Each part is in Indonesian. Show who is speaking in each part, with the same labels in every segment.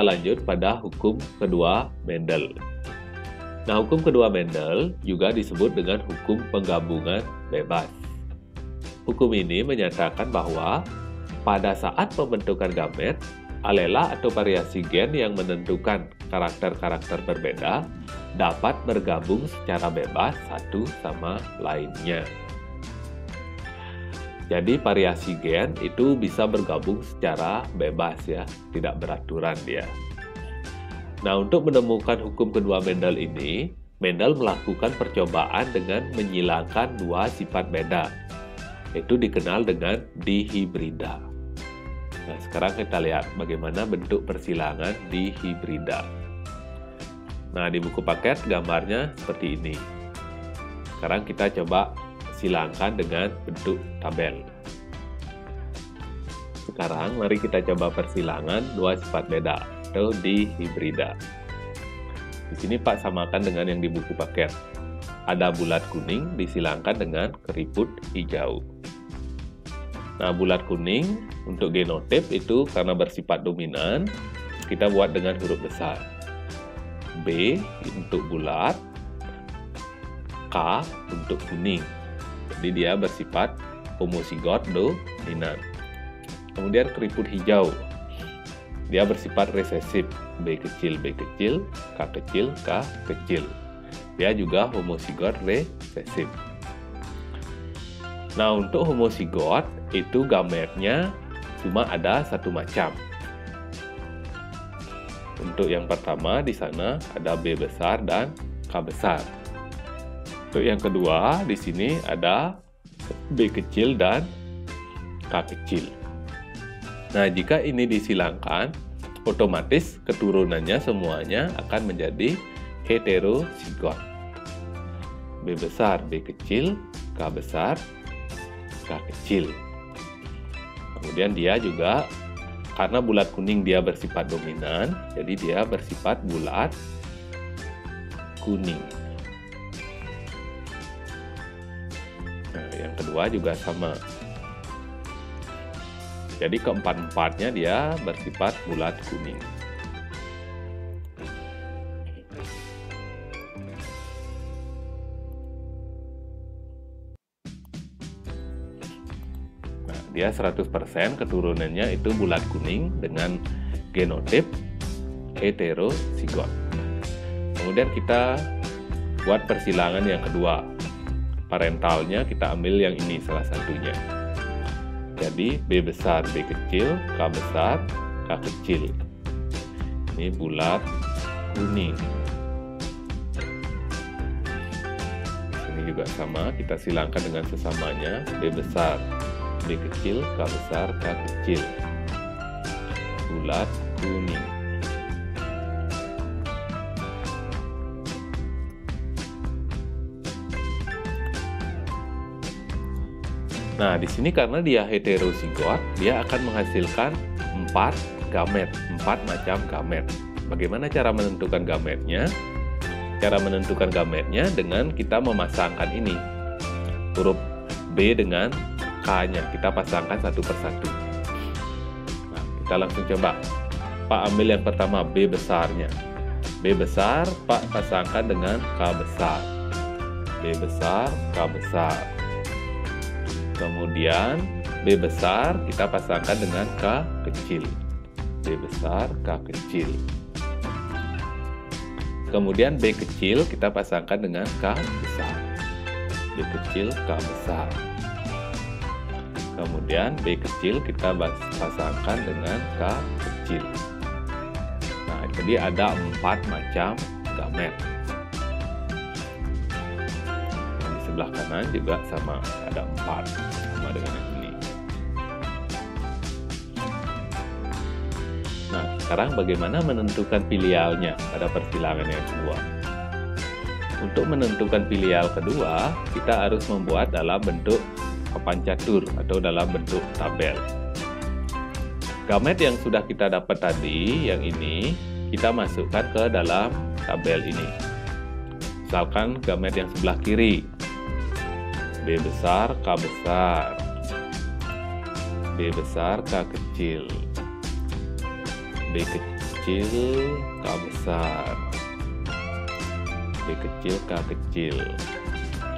Speaker 1: lanjut pada hukum kedua Mendel. Nah, hukum kedua Mendel juga disebut dengan hukum penggabungan bebas. Hukum ini menyatakan bahwa pada saat pembentukan gamet, alela atau variasi gen yang menentukan karakter-karakter berbeda dapat bergabung secara bebas satu sama lainnya. Jadi variasi gen itu bisa bergabung secara bebas ya, tidak beraturan dia. Nah, untuk menemukan hukum kedua Mendel ini, Mendel melakukan percobaan dengan menyilangkan dua sifat beda. Itu dikenal dengan dihibrida. Nah, sekarang kita lihat bagaimana bentuk persilangan dihibrida. Nah, di buku paket gambarnya seperti ini. Sekarang kita coba silangkan dengan bentuk tabel. Sekarang mari kita coba persilangan dua sifat beda atau dihibrida. Di sini Pak samakan dengan yang di buku paket. Ada bulat kuning disilangkan dengan keriput hijau. Nah, bulat kuning untuk genotip itu karena bersifat dominan, kita buat dengan huruf besar. B untuk bulat, K untuk kuning. Jadi dia bersifat homozigot dominan. Kemudian keriput hijau. Dia bersifat resesif. B kecil, K kecil, K kecil. Dia juga homozigot resesif. Nah, untuk homozigot itu gametnya cuma ada satu macam. Untuk yang pertama di sana ada B besar dan K besar. Untuk yang kedua, di sini ada B kecil dan K kecil. Nah, jika ini disilangkan, otomatis keturunannya semuanya akan menjadi heterozigot. B besar, B kecil, K besar, K kecil. Kemudian dia juga, karena bulat kuning dia bersifat dominan, jadi dia bersifat bulat kuning. Nah, yang kedua juga sama. Jadi keempat-empatnya dia bersifat bulat kuning. Nah, dia 100% keturunannya itu bulat kuning dengan genotip heterozigot. Kemudian kita buat persilangan yang kedua. Parentalnya kita ambil yang ini salah satunya. Jadi B besar, B kecil, K besar, K kecil. Ini bulat kuning. Ini juga sama, kita silangkan dengan sesamanya. B besar, B kecil, K besar, K kecil. Bulat kuning. Nah, di sini karena dia heterozigot, dia akan menghasilkan 4 gamet, 4 macam gamet. Bagaimana cara menentukan gametnya? Cara menentukan gametnya dengan kita memasangkan ini. Huruf B dengan K-nya, kita pasangkan satu persatu. Nah, kita langsung coba. Pak ambil yang pertama B besarnya. B besar, Pak pasangkan dengan K besar. B besar, K besar. Kemudian B besar kita pasangkan dengan K kecil. B besar, K kecil. Kemudian B kecil kita pasangkan dengan K besar. B kecil, K besar. Kemudian B kecil kita pasangkan dengan K kecil. Nah, jadi ada 4 macam gamet. Sebelah kanan juga sama, ada 4 sama dengan yang ini. Nah, sekarang bagaimana menentukan filialnya pada persilangan yang kedua? Untuk menentukan filial kedua, kita harus membuat dalam bentuk papan catur atau dalam bentuk tabel. Gamet yang sudah kita dapat tadi, yang ini, kita masukkan ke dalam tabel ini. Misalkan gamet yang sebelah kiri, B besar, K besar. B besar, K kecil. B kecil, K besar. B kecil, K kecil.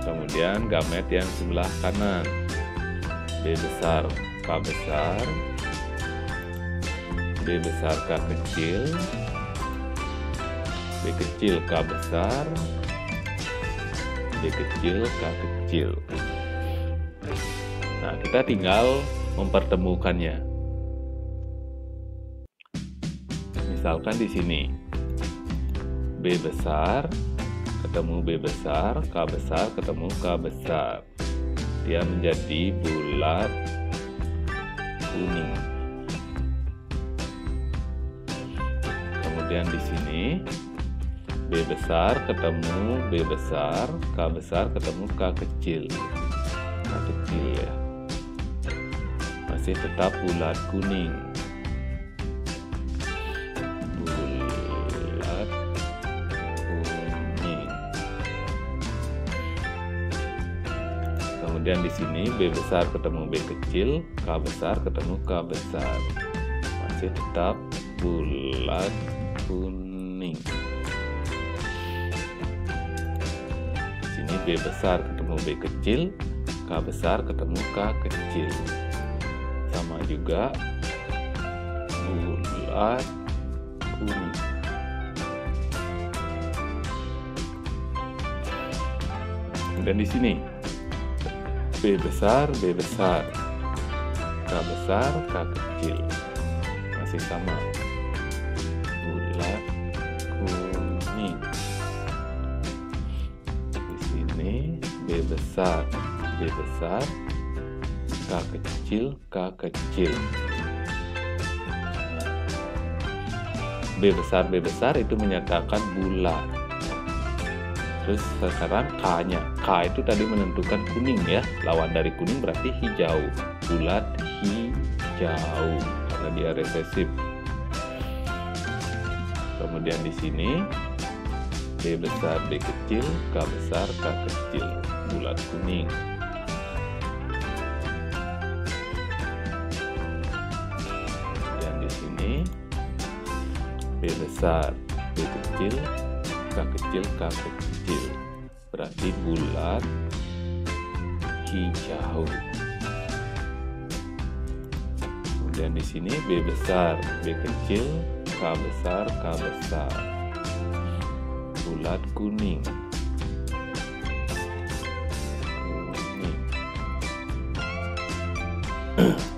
Speaker 1: Kemudian gamet yang sebelah kanan. B besar, K besar. B besar, K kecil. B kecil, K besar. B kecil, K kecil. Nah, kita tinggal mempertemukannya. Misalkan di sini B besar ketemu B besar, K besar ketemu K besar. Dia menjadi bulat kuning. Kemudian di sini B besar ketemu B besar, K besar ketemu K kecil. K kecil ya. Masih tetap bulat kuning. Kemudian di sini B besar ketemu B kecil, K besar ketemu K besar. Masih tetap bulat kuning. Di sini B besar ketemu B kecil, K besar ketemu K kecil. Sama juga bulat kuning. Kemudian di sini B besar, B besar, K besar, K kecil. Masih sama, bulat kuning. Di sini B besar, B besar, K kecil, K kecil. B besar itu menyatakan bulat. Terus sekarang K-nya. K itu tadi menentukan kuning ya. Lawan dari kuning berarti hijau. Bulat hijau. Karena dia resesif. Kemudian di sini B besar, B kecil, K besar, K kecil. Bulat kuning. Dan di sini B besar, B kecil, K kecil, K kecil. Berarti bulat hijau. Kemudian di sini B besar, B kecil, K besar, K besar. Bulat kuning.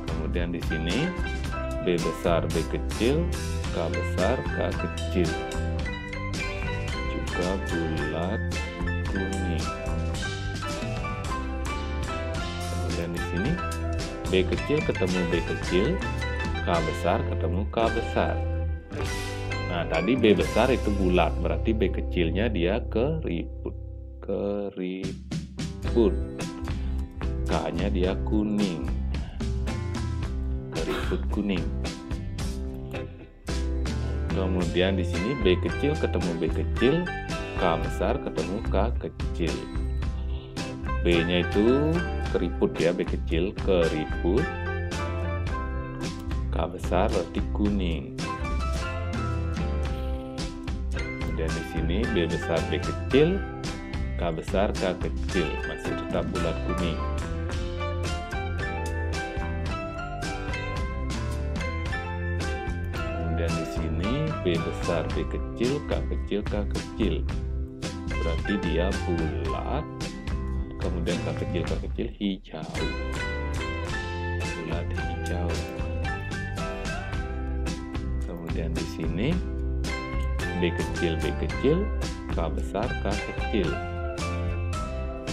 Speaker 1: Kemudian di sini B besar, B kecil, K besar, K kecil. Juga bulat kuning. Kemudian di sini B kecil ketemu B kecil, K besar ketemu K besar. Nah, tadi B besar itu bulat, berarti B kecilnya dia keriput. Keriput. K-nya dia kuning. Keriput kuning. Kemudian di sini B kecil ketemu B kecil, K besar ketemu K kecil. B-nya itu keriput ya, B kecil keriput. K besar berarti kuning. Kemudian di sini B besar B kecil, K besar K kecil, masih tetap bulat kuning. Kemudian di sini B besar B kecil, K kecil K kecil, berarti dia bulat. Kemudian K kecil hijau, bulat hijau. Kemudian di sini B kecil, K besar, K kecil.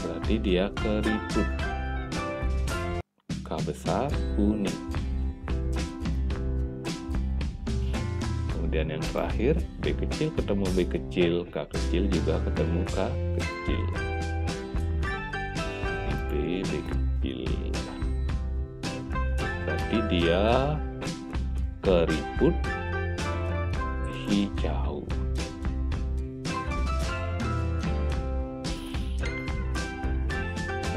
Speaker 1: Berarti dia keriput. K besar, kuning. Kemudian yang terakhir, B kecil ketemu B kecil, K kecil juga ketemu K kecil. B kecil. Berarti dia keriput hijau.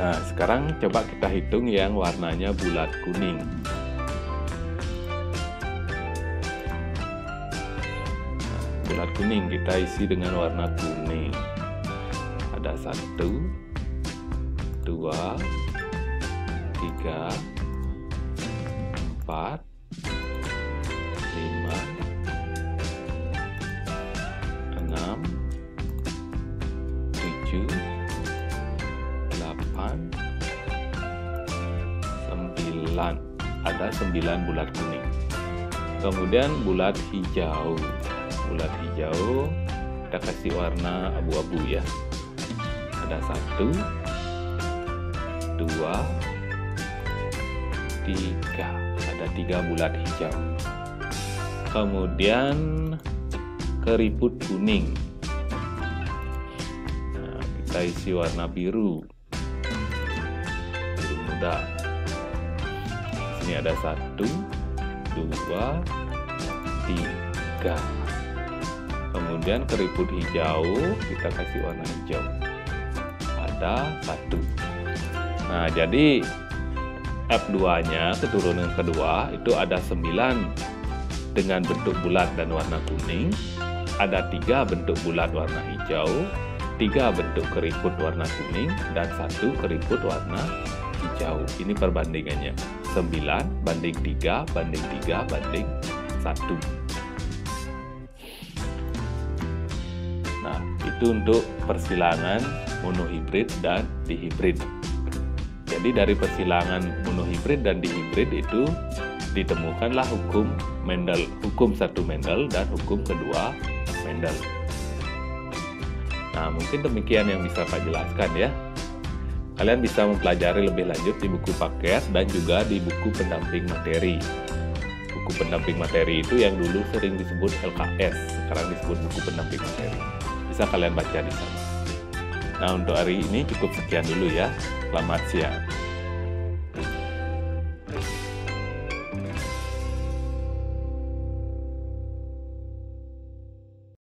Speaker 1: Nah, sekarang coba kita hitung yang warnanya bulat kuning. bulat kuning, kita isi dengan warna kuning. Ada 1, 2, 3, 4, 5, 6, 7, 8, 9. Ada 9 bulat kuning. Kemudian bulat hijau. Bulat hijau kita kasih warna abu-abu ya. Ada 1, 2, 3. Ada 3 bulat hijau. Kemudian keriput kuning. Nah, kita isi warna biru. Biru muda. Di sini ada 1, 2, 3. Kemudian keriput hijau kita kasih warna hijau. Ada 1. Nah, jadi F2-nya, keturunan kedua, itu ada 9 dengan bentuk bulat dan warna kuning. Ada 3 bentuk bulat warna hijau, 3 bentuk keriput warna kuning, dan 1 keriput warna hijau. Ini perbandingannya. 9 banding 3 banding 3 banding 1. Nah, itu untuk persilangan monohibrid dan dihibrid. Jadi dari persilangan monohibrid dan dihibrid itu ditemukanlah hukum Mendel, hukum 1 Mendel dan hukum kedua Mendel. Nah, mungkin demikian yang bisa Pak jelaskan ya. Kalian bisa mempelajari lebih lanjut di buku paket dan juga di buku pendamping materi. Buku pendamping materi itu yang dulu sering disebut LKS, sekarang disebut buku pendamping materi. Bisa kalian baca di sana. Nah, untuk hari ini cukup sekian dulu ya. Selamat siang.